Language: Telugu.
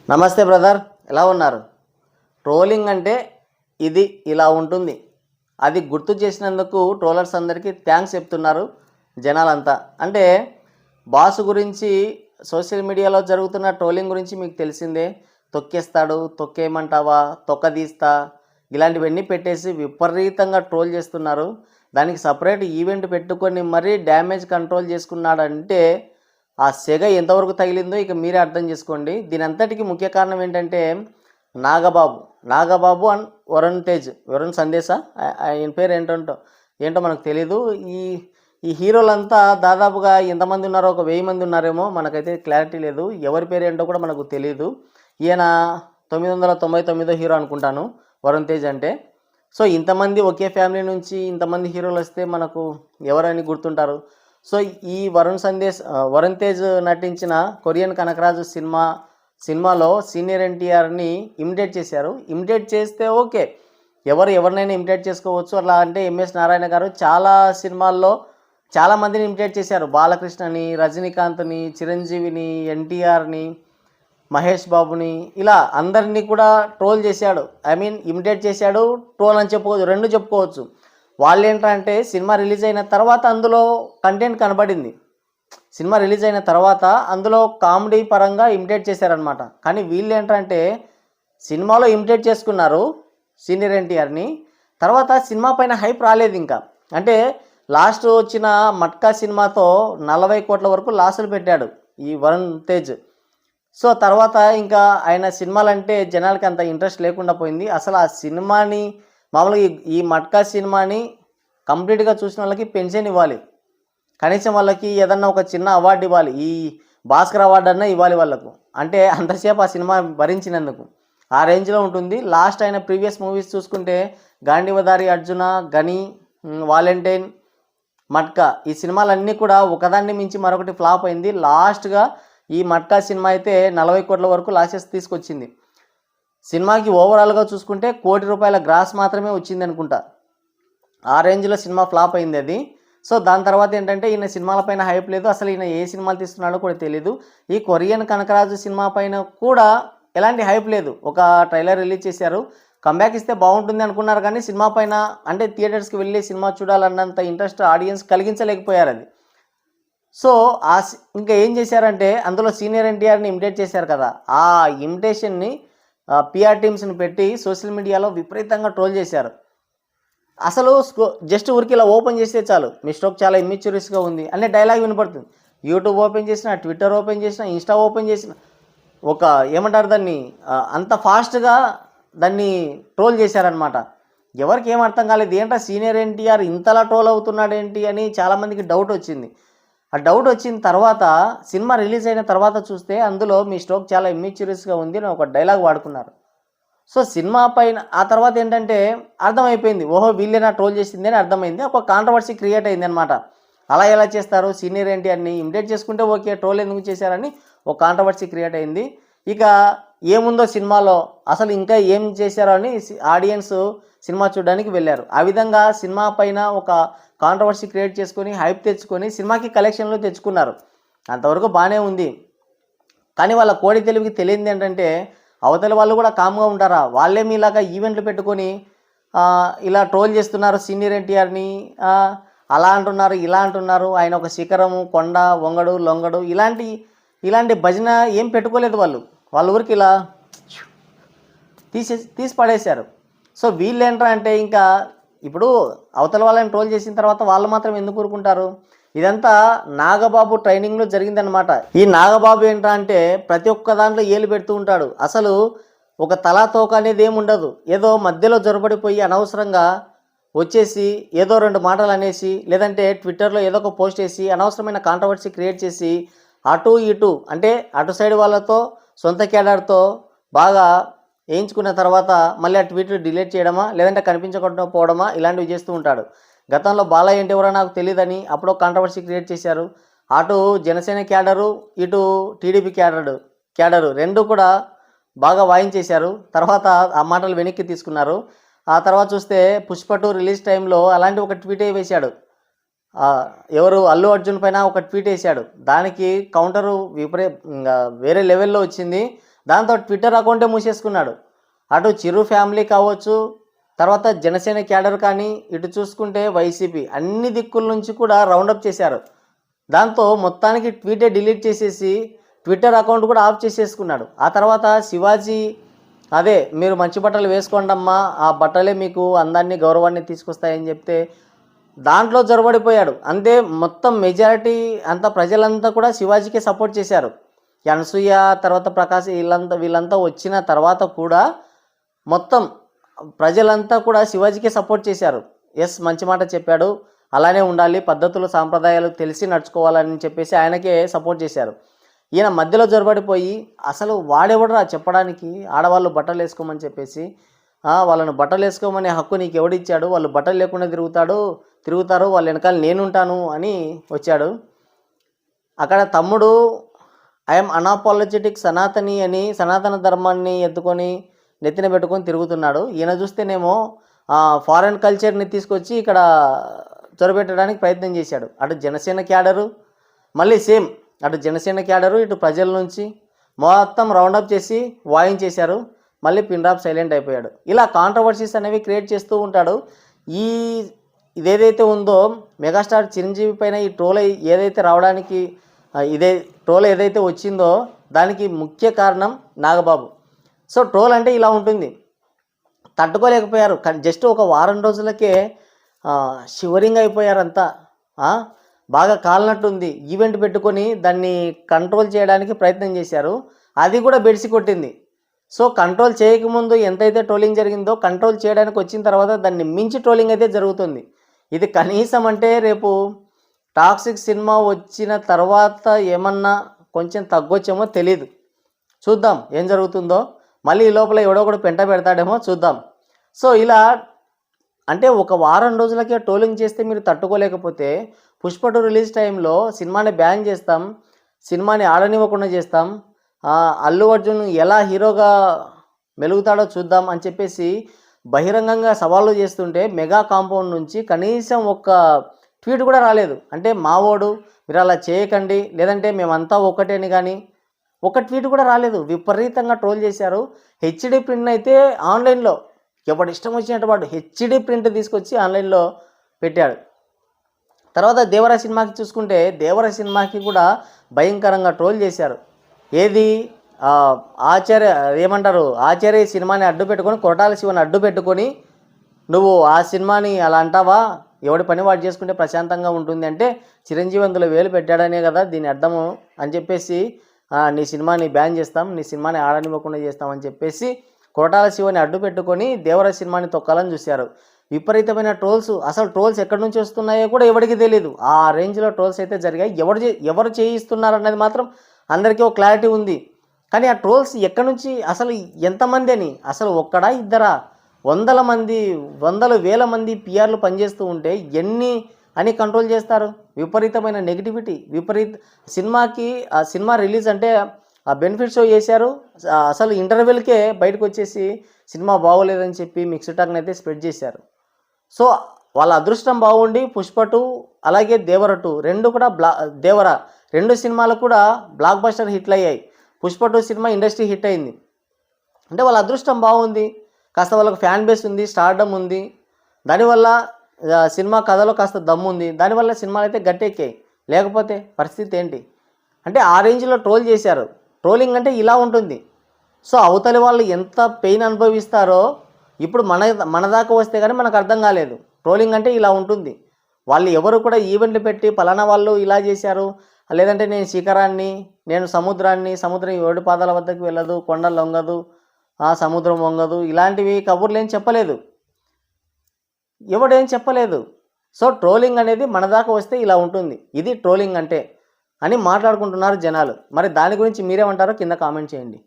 నమస్తే బ్రదర్, ఎలా ఉన్నారు? ట్రోలింగ్ అంటే ఇది ఇలా ఉంటుంది. అది గుర్తు చేసినందుకు ట్రోలర్స్ అందరికీ థ్యాంక్స్ చెప్తున్నారు జనాలంతా. అంటే బాస్ గురించి సోషల్ మీడియాలో జరుగుతున్న ట్రోలింగ్ గురించి మీకు తెలిసిందే. తొక్కేస్తాడు, తొక్కేయమంటావా, తొక్కదీస్తా, ఇలాంటివన్నీ పెట్టేసి విపరీతంగా ట్రోల్ చేస్తున్నారు. దానికి సపరేట్ ఈవెంట్ పెట్టుకొని మరీ డ్యామేజ్ కంట్రోల్ చేసుకున్నాడంటే ఆ సెగ ఎంతవరకు తగిలిందో ఇక మీరే అర్థం చేసుకోండి. దీని అంతటికి ముఖ్య కారణం ఏంటంటే నాగబాబు అండ్ వరుణ్ సందేశ, ఆయన పేరు ఏంటో మనకు తెలీదు. ఈ ఈ హీరోలంతా దాదాపుగా ఎంతమంది ఉన్నారో, ఒక 1000 మంది ఉన్నారేమో, మనకైతే క్లారిటీ లేదు. ఎవరి పేరు ఏంటో కూడా మనకు తెలియదు. ఈయన 999 హీరో అనుకుంటాను, వరుణ్ తేజ్ అంటే. సో ఇంతమంది ఒకే ఫ్యామిలీ నుంచి ఇంతమంది హీరోలు వస్తే మనకు ఎవరని గుర్తుంటారు? సో ఈ వరుణ్ తేజ్ నటించిన కొరియన్ కనకరాజు సినిమాలో సీనియర్ ఎన్టీఆర్ని ఇమిటేట్ చేశారు. ఇమిటేట్ చేస్తే ఓకే, ఎవరినైనా ఇమిటేట్ చేసుకోవచ్చు. అలా అంటే ఎంఎస్ నారాయణ గారు చాలా సినిమాల్లో చాలామందిని ఇమిటేట్ చేశారు. బాలకృష్ణని, రజనీకాంత్ని, చిరంజీవిని, ఎన్టీఆర్ని, మహేష్ బాబుని, ఇలా అందరినీ కూడా ట్రోల్ చేశాడు. ఇమిటేట్ చేశాడు, ట్రోల్ అని చెప్పుకోవచ్చు, రెండు చెప్పుకోవచ్చు. వాళ్ళు ఏంటంటే సినిమా రిలీజ్ అయిన తర్వాత అందులో కంటెంట్ కనబడింది. సినిమా రిలీజ్ అయిన తర్వాత అందులో కామెడీ పరంగా ఇమిటేట్ చేశారనమాట. కానీ వీళ్ళు ఏంటంటే సినిమాలో ఇమిటేట్ చేసుకున్నారు సీనియర్ ఎన్టీఆర్ని, తర్వాత సినిమా పైన హైప్ రాలేదు. ఇంకా అంటే లాస్ట్ వచ్చిన మట్కా సినిమాతో 40 కోట్ల వరకు లాసులు పెట్టాడు ఈ వరుణ్ తేజ్. సో తర్వాత ఇంకా ఆయన సినిమాలంటే జనాలకి అంత ఇంట్రెస్ట్ లేకుండా పోయింది. అసలు ఆ సినిమాని మామూలుగా ఈ మట్కా సినిమాని కంప్లీట్గా చూసిన వాళ్ళకి పెన్షన్ ఇవ్వాలి, కనీసం వాళ్ళకి ఏదన్నా ఒక చిన్న అవార్డు ఇవ్వాలి, ఈ భాస్కర్ అవార్డు అన్నా ఇవ్వాలి వాళ్ళకు. అంటే అంతసేపు ఆ సినిమా భరించినందుకు ఆ రేంజ్లో ఉంటుంది. లాస్ట్ అయిన ప్రీవియస్ మూవీస్ చూసుకుంటే గాంధీవదారి అర్జున, గని, వాలంటైన్, మట్కా, ఈ సినిమాలన్నీ కూడా ఒకదాన్ని మించి మరొకటి ఫ్లాప్ అయింది. లాస్ట్గా ఈ మట్కా సినిమా అయితే 40 కోట్ల వరకు లాసెస్ తీసుకొచ్చింది. సినిమాకి ఓవరాల్గా చూసుకుంటే ₹1,00,00,000 గ్రాస్ మాత్రమే వచ్చింది అనుకుంటా. ఆ రేంజ్లో సినిమా ఫ్లాప్ అయింది అది. సో దాని తర్వాత ఏంటంటే ఈయన సినిమాల పైన హైప్ లేదు, అసలు ఈయన ఏ సినిమాలు తీస్తున్నాడో కూడా తెలియదు. ఈ కొరియన్ కనకరాజు సినిమా పైన కూడా ఎలాంటి హైప్ లేదు. ఒక ట్రైలర్ రిలీజ్ చేశారు, కంబ్యాక్ ఇస్తే బాగుంటుంది అనుకున్నారు, కానీ సినిమా పైన అంటే థియేటర్స్కి వెళ్ళి సినిమా చూడాలన్నంత ఇంట్రెస్ట్ ఆడియన్స్ కలిగించలేకపోయారు అది. సో ఇంకా ఏం చేశారంటే అందులో సీనియర్ ఎన్టీఆర్ని ఇమిటేట్ చేశారు కదా, ఆ ఇమిటేషన్ని పిఆర్ టీమ్స్ని పెట్టి సోషల్ మీడియాలో విపరీతంగా ట్రోల్ చేశారు. అసలు జస్ట్ ఊరికి ఇలా ఓపెన్ చేస్తే చాలు, మీ స్ట్రోక్ చాలా ఇమ్మెచ్యూరియస్గా ఉంది అనే డైలాగ్ వినపడుతుంది. యూట్యూబ్ ఓపెన్ చేసిన, ట్విట్టర్ ఓపెన్ చేసిన, ఇన్స్టా ఓపెన్ చేసిన, ఒక ఏమంటారు దాన్ని, అంత ఫాస్ట్గా దాన్ని ట్రోల్ చేశారనమాట. ఎవరికి ఏం అర్థం కాలేదు, ఏంటో సీనియర్ ఎన్టీఆర్ ఇంతలా ట్రోల్ అవుతున్నాడు ఏంటి అని చాలామందికి డౌట్ వచ్చింది. ఆ డౌట్ వచ్చిన తర్వాత సినిమా రిలీజ్ అయిన తర్వాత చూస్తే అందులో మీ స్ట్రోక్ చాలా ఇమ్మెచ్యూరియస్గా ఉంది అని ఒక డైలాగ్ వాడుకున్నారు. సో సినిమా పైన ఆ తర్వాత ఏంటంటే అర్థమైపోయింది, ఓహో వీళ్ళేనా ట్రోల్ చేసింది అని అర్థమైంది. ఒక కాంట్రవర్సీ క్రియేట్ అయింది అనమాట. అలా ఎలా చేస్తారు, సీనియర్ ఎన్టీఆర్ని ఇమిటేట్ చేసుకుంటే ఓకే, ట్రోల్ ఎందుకు చేశారని ఒక కాంట్రవర్సీ క్రియేట్ అయింది. ఇక ఏముందో సినిమాలో, అసలు ఇంకా ఏం చేశారో అని ఆడియన్స్ సినిమా చూడడానికి వెళ్ళారు. ఆ విధంగా సినిమా పైన ఒక కాంట్రవర్సీ క్రియేట్ చేసుకొని హైప్ తెచ్చుకొని సినిమాకి కలెక్షన్లు తెచ్చుకున్నారు. అంతవరకు బాగానే ఉంది. కానీ వాళ్ళ కోడి తెలివికి తెలియదు ఏంటంటే అవతల వాళ్ళు కూడా కామ్గా ఉంటారా, వాళ్ళేమి ఇలాగా ఈవెంట్లు పెట్టుకొని ఇలా ట్రోల్ చేస్తున్నారు సీనియర్ ఎన్టీఆర్ని, అలా అంటున్నారు, ఇలా అంటున్నారు, ఆయన ఒక శిఖరము, కొండ, వంగడు, లొంగడు, ఇలాంటి భజన ఏం పెట్టుకోలేదు వాళ్ళ ఊరికి ఇలా తీసి పడేశారు. సో వీళ్ళు ఏంటంటే ఇంకా ఇప్పుడు అవతల వాళ్ళని ట్రోల్ చేసిన తర్వాత వాళ్ళు మాత్రం ఎందుకు ఊరుకుంటారు? ఇదంతా నాగబాబు ట్రైనింగ్లో జరిగిందనమాట. ఈ నాగబాబు ఏంటంటే ప్రతి ఒక్క దాంట్లో ఏలు పెడుతూ ఉంటాడు. అసలు ఒక తలాతోక అనేది ఏముండదు, ఏదో మధ్యలో జొరబడిపోయి అనవసరంగా వచ్చేసి ఏదో 2 మాటలు అనేసి, లేదంటే ట్విట్టర్లో ఏదో ఒక పోస్ట్ వేసి అనవసరమైన కాంట్రవర్సీ క్రియేట్ చేసి అటు ఇటు అంటే అటు సైడ్ వాళ్ళతో సొంత క్యాడర్తో బాగా వేయించుకున్న తర్వాత మళ్ళీ ఆ ట్వీట్లు డిలీట్ చేయడమా, లేదంటే కనిపించకుండా పోవడమా, ఇలాంటివి చేస్తూ ఉంటాడు. గతంలో బాలయ్య అంటే ఎవరో నాకు తెలియదని అప్పుడు కాంట్రవర్సీ క్రియేట్ చేశారు. అటు జనసేన క్యాడరు, ఇటు టీడీపీ క్యాడరు రెండు కూడా బాగా వాయించేశారు. తర్వాత ఆ మాటలు వెనక్కి తీసుకున్నారు. ఆ తర్వాత చూస్తే పుష్ప 2 రిలీజ్ టైంలో అలాంటి ఒక ట్వీటే వేశాడు. ఎవరు అల్లు అర్జున్ పైన ఒక ట్వీట్ వేశాడు. దానికి కౌంటరు వేరే లెవెల్లో వచ్చింది. దాంతో ట్విట్టర్ అకౌంటే మూసేసుకున్నాడు. అటు చిరు ఫ్యామిలీ కావచ్చు, తర్వాత జనసేన క్యాడర్ కానీ, ఇటు చూసుకుంటే వైసీపీ అన్ని దిక్కుల నుంచి కూడా రౌండప్ చేశారు. దాంతో మొత్తానికి ట్వీటే డిలీట్ చేసేసి ట్విట్టర్ అకౌంట్ కూడా ఆఫ్ చేసేసుకున్నాడు. ఆ తర్వాత శివాజీ అదే మీరు మంచి బట్టలు వేసుకోండి అమ్మా, ఆ బట్టలే మీకు అందాన్ని గౌరవాన్ని తీసుకొస్తాయని చెప్తే దాంట్లో జొరబడిపోయాడు. అంతే మొత్తం మెజారిటీ అంతా ప్రజలంతా కూడా శివాజీకి సపోర్ట్ చేశారు. అనసూయ తర్వాత ప్రకాష్ వీళ్ళంతా వచ్చిన తర్వాత కూడా మొత్తం ప్రజలంతా కూడా శివాజీకి సపోర్ట్ చేశారు. ఎస్ మంచి మాట చెప్పాడు, అలానే ఉండాలి, పద్ధతులు సాంప్రదాయాలు తెలిసి నడుచుకోవాలని చెప్పేసి ఆయనకే సపోర్ట్ చేశారు. ఈయన మధ్యలో జొరబడిపోయి అసలు వాడెవడరా చెప్పడానికి ఆడవాళ్ళు బట్టలు వేసుకోమని చెప్పేసి, వాళ్ళను బట్టలు వేసుకోమనే హక్కు నీకు ఎవడిచ్చాడు, వాళ్ళు బట్టలు లేకుండా తిరుగుతారు, వాళ్ళ వెనకాల నేనుంటాను అని వచ్చాడు. అక్కడ తమ్ముడు ఐఎమ్ అనాపాలజెటిక్ సనాతని అని సనాతన ధర్మాన్ని ఎత్తుకొని నెత్తిన పెట్టుకొని తిరుగుతున్నాడు. ఈయన చూస్తేనేమో ఫారెన్ కల్చర్ని తీసుకొచ్చి ఇక్కడ చొరబెట్టడానికి ప్రయత్నం చేశాడు. అటు జనసేన క్యాడరు మళ్ళీ సేమ్, అటు జనసేన క్యాడరు ఇటు ప్రజల నుంచి మొత్తం రౌండప్ చేసి వాయించేశారు. మళ్ళీ పిన్ డ్రాప్ సైలెంట్ అయిపోయాడు. ఇలా కాంట్రవర్సీస్ అనేవి క్రియేట్ చేస్తూ ఉంటాడు. ఇదేదైతే ఉందో మెగాస్టార్ చిరంజీవి పైన ఈ ట్రోల్ ఏదైతే రావడానికి ట్రోల్ ఏదైతే వచ్చిందో దానికి ముఖ్య కారణం నాగబాబు. సో ట్రోల్ అంటే ఇలా ఉంటుంది, తట్టుకోలేకపోయారు. జస్ట్ ఒక వారం రోజులకే షివరింగ్ అయిపోయారంతా. బాగా కాలినట్టుంది. ఈవెంట్ పెట్టుకొని దాన్ని కంట్రోల్ చేయడానికి ప్రయత్నం చేశారు, అది కూడా బెడిసి కొట్టింది. సో కంట్రోల్ చేయకముందు ఎంతైతే ట్రోలింగ్ జరిగిందో కంట్రోల్ చేయడానికి వచ్చిన తర్వాత దాన్ని మించి ట్రోలింగ్ అయితే జరుగుతుంది. ఇది కనీసం అంటే రేపు టాక్సిక్ సినిమా వచ్చిన తర్వాత ఏమన్నా కొంచెం తగ్గొచ్చేమో తెలీదు. చూద్దాం ఏం జరుగుతుందో. మళ్ళీ ఈ లోపల ఎవడో కూడా పెంట పెడతాడేమో చూద్దాం. సో ఇలా అంటే ఒక వారం రోజులకే ట్రోలింగ్ చేస్తే మీరు తట్టుకోలేకపోతే పుష్ప 2 రిలీజ్ టైంలో సినిమాని బ్యాన్ చేస్తాం, సినిమాని ఆడనివ్వకుండా చేస్తాం, అల్లు అర్జున్ ఎలా హీరోగా మెలుగుతాడో చూద్దాం అని చెప్పేసి బహిరంగంగా సవాళ్ళు చేస్తుంటే మెగా కాంపౌండ్ నుంచి కనీసం ఒక్క ట్వీట్ కూడా రాలేదు. అంటే మావోడు మీరు అలా చేయకండి, లేదంటే మేమంతా ఒకటేని కానీ ఒక ట్వీట్ కూడా రాలేదు. విపరీతంగా ట్రోల్ చేశారు. హెచ్డి ప్రింట్ అయితే ఆన్లైన్లో ఎవడు ఇష్టం వచ్చినట్టు వాడు హెచ్డి ప్రింట్ తీసుకొచ్చి ఆన్లైన్లో పెట్టాడు. తర్వాత దేవర సినిమాకి చూసుకుంటే దేవర సినిమాకి కూడా భయంకరంగా ట్రోల్ చేశారు. ఏది ఆచార్య సినిమాని అడ్డు పెట్టుకొని కొరటాల శివని అడ్డు పెట్టుకొని నువ్వు ఆ సినిమాని అలా అంటావా, ఎవడి పని వాడు చేసుకుంటే ప్రశాంతంగా ఉంటుంది అంటే చిరంజీవి అందులో వేలు పెట్టాడనే కదా దీని అర్థము అని చెప్పేసి నీ సినిమాని బ్యాన్ చేస్తాం, నీ సినిమాని ఆడనివ్వకుండా చేస్తామని చెప్పేసి కొరటాల శివని అడ్డు పెట్టుకొని దేవర సినిమాని తొక్కాలని చూశారు. విపరీతమైన ట్రోల్స్, అసలు ట్రోల్స్ ఎక్కడి నుంచి వస్తున్నాయో కూడా ఎవరికి తెలియదు. ఆ రేంజ్లో ట్రోల్స్ అయితే జరిగాయి. ఎవరు చేయిస్తున్నారన్నది మాత్రం అందరికీ ఒక క్లారిటీ ఉంది. కానీ ఆ ట్రోల్స్ ఎక్కడి నుంచి, అసలు ఎంతమంది అని, అసలు ఒక్కడా ఇద్దరా, వందల వేల మంది పిఆర్లు పనిచేస్తూ ఉంటే ఎన్ని అని కంట్రోల్ చేస్తారు. విపరీతమైన నెగిటివిటీ, సినిమా రిలీజ్ అంటే ఆ బెనిఫిట్ షో చేశారు. అసలు ఇంటర్వెల్కే బయటకు వచ్చేసి సినిమా బాగోలేదని చెప్పి మిక్స్డ్ టాక్ని అయితే స్ప్రెడ్ చేశారు. సో వాళ్ళ అదృష్టం బాగుండి పుష్ప 2 అలాగే దేవర 2 రెండు కూడా దేవర 2 సినిమాలు కూడా బ్లాక్ బస్టర్ హిట్లు అయ్యాయి. పుష్ప 2 సినిమా ఇండస్ట్రీ హిట్ అయింది అంటే వాళ్ళ అదృష్టం బాగుంది, కాస్త వాళ్ళకి ఫ్యాన్ బేస్ ఉంది, స్టార్డమ్ ఉంది, దానివల్ల సినిమా కథలో కాస్త దమ్ము ఉంది, దానివల్ల సినిమాలు అయితే గట్టెక్కాయి. లేకపోతే పరిస్థితి ఏంటి అంటే ఆ రేంజ్లో ట్రోల్ చేశారు. ట్రోలింగ్ అంటే ఇలా ఉంటుంది. సో అవతలి వాళ్ళు ఎంత పెయిన్ అనుభవిస్తారో ఇప్పుడు మన దాకా వస్తే కానీ మనకు అర్థం కాలేదు. ట్రోలింగ్ అంటే ఇలా ఉంటుంది. వాళ్ళు ఎవరు కూడా ఈవెంట్లు పెట్టి పలానా వాళ్ళు ఇలా చేశారు, లేదంటే నేను శిఖరాన్ని, నేను సముద్రం 7 పాదాల వద్దకు వెళ్ళదు, కొండ లొంగదు, సముద్రం వంగదు, ఇలాంటివి కబుర్లు ఏం చెప్పలేదు, ఎవడేం చెప్పలేదు. సో ట్రోలింగ్ అనేది మన దాకా వస్తే ఇలా ఉంటుంది, ఇది ట్రోలింగ్ అంటే అని మాట్లాడుకుంటున్నారు జనాలు. మరి దాని గురించి మీరేమంటారో కింద కామెంట్ చేయండి.